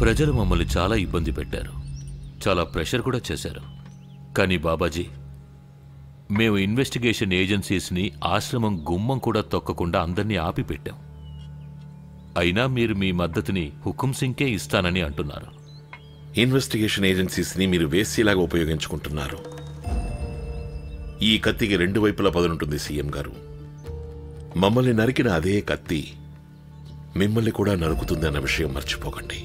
ప్రజలు మమ్మల్ని చాలా ఇబ్బంది పెట్టారు, చాలా ప్రెషర్ కూడా చేశారు. కానీ బాబాజీ, మేము ఇన్వెస్టిగేషన్ ఏజెన్సీస్ని ఆశ్రమం గుమ్మం కూడా తొక్కకుండా అందరినీ ఆపిపెట్టాం. అయినా మీరు మీ మద్దతుని హుకుం సింగ్కే ఇస్తానని అంటున్నారు. ఇన్వెస్టిగేషన్ ఏజెన్సీస్ని మీరు వేసేలాగా ఉపయోగించుకుంటున్నారు. ఈ కత్తికి రెండు వైపులా పదునుంటుంది సీఎం గారు. మమ్మల్ని నరికిన అదే కత్తి మిమ్మల్ని కూడా నరుకుతుందన్న విషయం మర్చిపోకండి.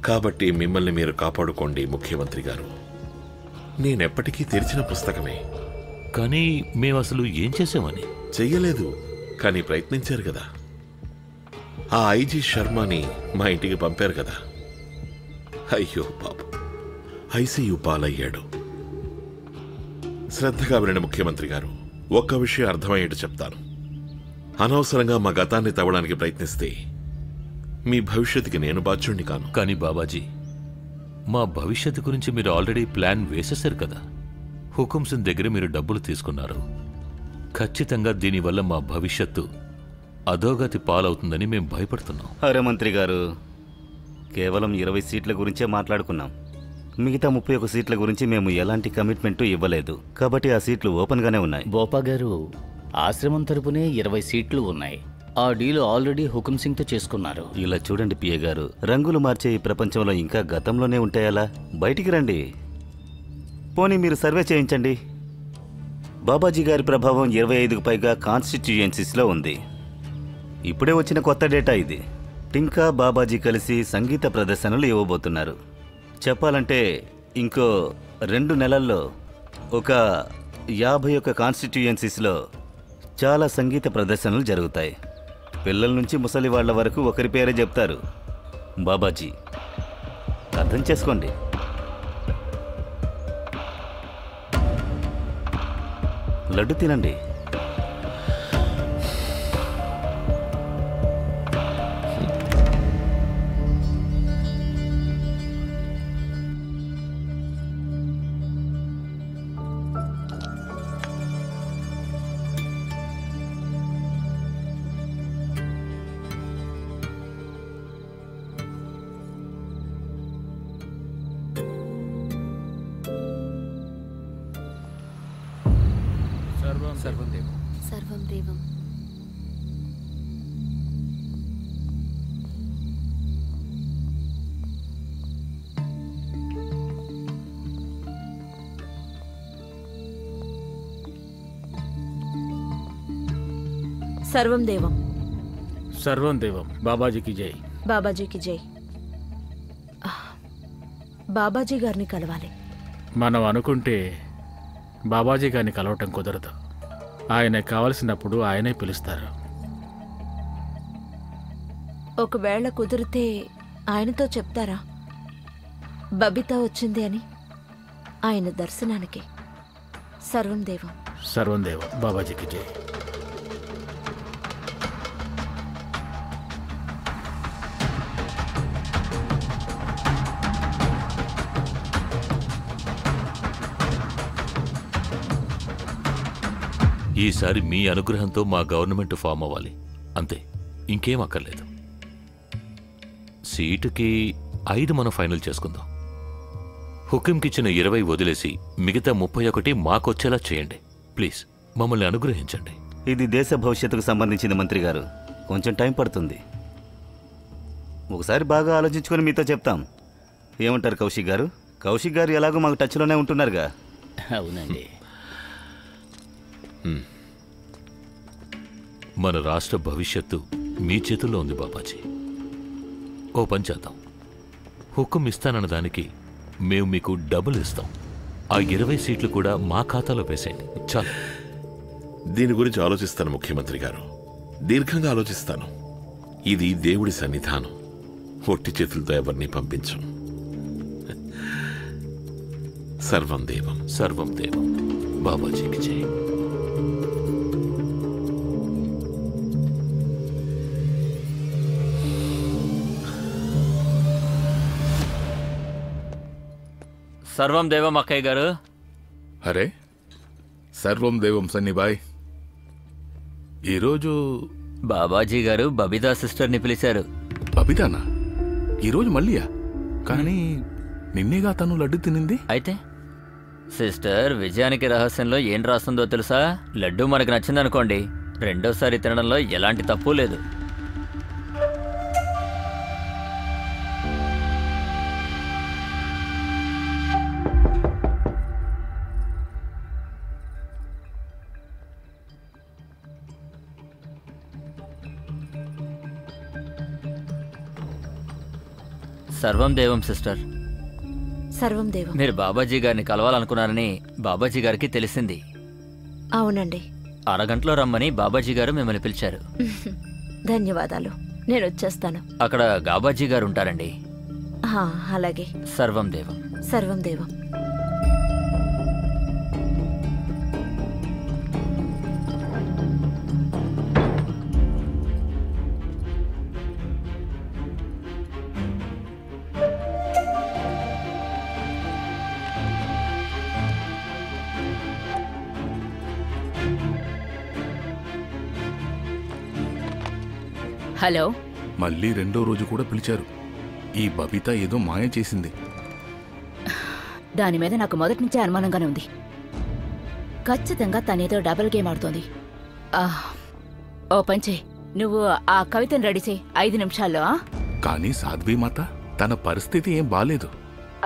కాబట్టి మిమ్మల్ని మీరు కాపాడుకోండి ముఖ్యమంత్రి గారు. నేనెప్పటికీ తెరిచిన పుస్తకమే. కానీ మేమసలు ఏం చేసామని? చెయ్యలేదు, కానీ ప్రయత్నించారు కదా. ఆ ఐజీ శర్మని మా ఇంటికి పంపారు కదా. అయ్యో బాబు, ఐసీయూ పాలయ్యాడు. శ్రద్ధగా వినండి ముఖ్యమంత్రి గారు, ఒక్క విషయం అర్థమయ్యేట్టు చెప్తాను. అనవసరంగా మా గతాన్ని తవ్వడానికి ప్రయత్నిస్తే మీ భవిష్యత్తుకి నేను బాధ్యుణ్ణి కాను. కానీ బాబాజీ, మా భవిష్యత్తు గురించి మీరు ఆల్రెడీ ప్లాన్ వేసేశారు కదా. హుకుం సింగ్ దగ్గర మీరు డబ్బులు తీసుకున్నారు. ఖచ్చితంగా దీనివల్ల మా భవిష్యత్తు అధోగతి పాలవుతుందని మేము భయపడుతున్నాం. అరే మంత్రి గారు, కేవలం 20 సీట్ల గురించే మాట్లాడుకున్నాం. మిగతా 31 సీట్ల గురించి మేము ఎలాంటి కమిట్మెంటు ఇవ్వలేదు. కాబట్టి ఆ సీట్లు ఓపెన్గానే ఉన్నాయి. బోపా గారు, ఆశ్రమం తరపునే 20 సీట్లు ఉన్నాయి. ఆ డీల్ ఆల్రెడీ హుకుం సింగ్తో చేసుకున్నారు. ఇలా చూడండి పిఏ గారు, రంగులు మార్చే ఈ ప్రపంచంలో ఇంకా గతంలోనే ఉంటాయలా? బయటికి రండి. పోనీ మీరు సర్వే చేయించండి. బాబాజీ గారి ప్రభావం 25కు పైగా కాన్స్టిట్యూయెన్సీస్లో ఉంది. ఇప్పుడే వచ్చిన కొత్త డేటా ఇది. టింకా బాబాజీ కలిసి సంగీత ప్రదర్శనలు ఇవ్వబోతున్నారు. చెప్పాలంటే ఇంకో 2 నెలల్లో ఒక 51 కాన్స్టిట్యూయెన్సీస్లో చాలా సంగీత ప్రదర్శనలు జరుగుతాయి. పిల్లల నుంచి ముసలి వాళ్ళ వరకు ఒకరి పేరే చెప్తారు, బాబాజీ. అర్థం చేసుకోండి. లడ్డు తినండి. సర్వం దేవం. సర్వం దేవం. సర్వం దేవం. సర్వం దేవం. బాబాజీకి జై. బాబాజీకి జై. బాబాజీ గారిని కలవాలి. మనం అనుకుంటే బాబాజీ గారిని కలవటం కుదరదు. ఆయన కావలసినప్పుడు ఆయనే పిలుస్తారు. ఒకవేళ కుదిరితే ఆయనతో చెప్తారా బబితా వచ్చింది అని? ఆయన దర్శనానికి. సర్వం దేవం. సర్వం దేవం. బాబాజీకి జై. ఈసారి మీ అనుగ్రహంతో మా గవర్నమెంట్ ఫామ్ అవ్వాలి, అంతే. ఇంకేం అక్కర్లేదు. సీటుకి 5 మనం ఫైనల్ చేసుకుందాం. హుకుంకిచ్చిన 20 వదిలేసి మిగతా 31 మాకొచ్చేలా చేయండి ప్లీజ్. మమ్మల్ని అనుగ్రహించండి. ఇది దేశ భవిష్యత్తుకు సంబంధించింది మంత్రి గారు. కొంచెం టైం పడుతుంది. ఒకసారి బాగా ఆలోచించుకొని మీతో చెప్తాం. ఏమంటారు కౌశిక్ గారు? కౌశిక్ గారు ఎలాగో మాకు టచ్లోనే ఉంటున్నారుగా. అవునండి. మన రాష్ట్ర భవిష్యత్తు మీ చేతుల్లో ఉంది బాబాజీ. ఓ పని చేద్దాం. హుకుం ఇస్తానన్న దానికి మేము మీకు డబుల్ ఇస్తాం. ఆ 20 సీట్లు కూడా మా ఖాతాలో వేసేయండి చాలు. దీని గురించి ఆలోచిస్తాను ముఖ్యమంత్రి గారు, దీర్ఘంగా ఆలోచిస్తాను. ఇది దేవుడి సన్నిధానం. ఒట్టి చేతులతో ఎవరిని పంపించం. సర్వం దేవం. సర్వం దేవం. బాబాజీకి జై. సర్వం దేవం అక్కయ్య గారు. అరే సర్వం దేవం సన్నిబాయ్. ఈరోజు బాబాజీ గారు బబితా సిస్టర్ని పిలిచారు. బబితానా? ఈరోజు మళ్ళీయా? కానీ నిన్నేగా తను లడ్డు తినింది. అయితే సిస్టర్, విజయానికి రహస్యంలో ఏం రాస్తుందో తెలుసా? లడ్డు మనకు నచ్చిందనుకోండి, రెండోసారి తినడంలో ఎలాంటి తప్పు లేదు. సర్వం దేవం సిస్టర్. సర్వం దేవం. మీరు బాబాజీ గారిని కలవాలనుకున్నారని బాబాజీ గారికి తెలిసింది. అవునండి. అరగంటలో రమ్మని బాబాజీ గారు మిమ్మల్ని పిలిచారు. ధన్యవాదాలు. నేను వచ్చేస్తాను. అక్కడ బాబాజీ గారు ఉంటారండి. అలాగే. సర్వం దేవం. సర్వం దేవం. హలో. మళ్ళీ రెండో రోజు కూడా పిలిచారు. ఈ బబిత ఏదో మాయ చేసింది. దాని మీద నాకు మొదటి నుంచే అనుమానంగానే ఉంది. ఖచ్చితంగా తనేదో డబుల్ గేమ్ ఆడుతోంది. ఓ పంచే, నువ్వు ఆ కవితను రెడీ చేయి 5 నిమిషాల్లో. కానీ సాధ్వి మాత, తన పరిస్థితి ఏం బాలేదు.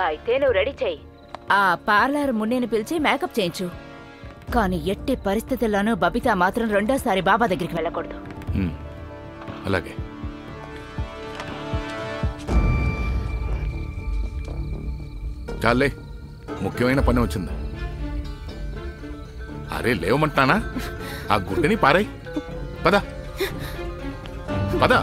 అయితే నువ్వు రెడీ చేయి. ఆ పార్లర్ మున్నేని పిలిచి మేకప్ చేయించు. కానీ ఎట్టి పరిస్థితుల్లోనూ బబిత మాత్రం రెండోసారి బాబా దగ్గరికి వెళ్ళకూడదు. అలాగే. చాలే, ముఖ్యమైన పని వచ్చింది. అరే లేవమంటానా? ఆ గుడ్డని పారాయి. పద పద.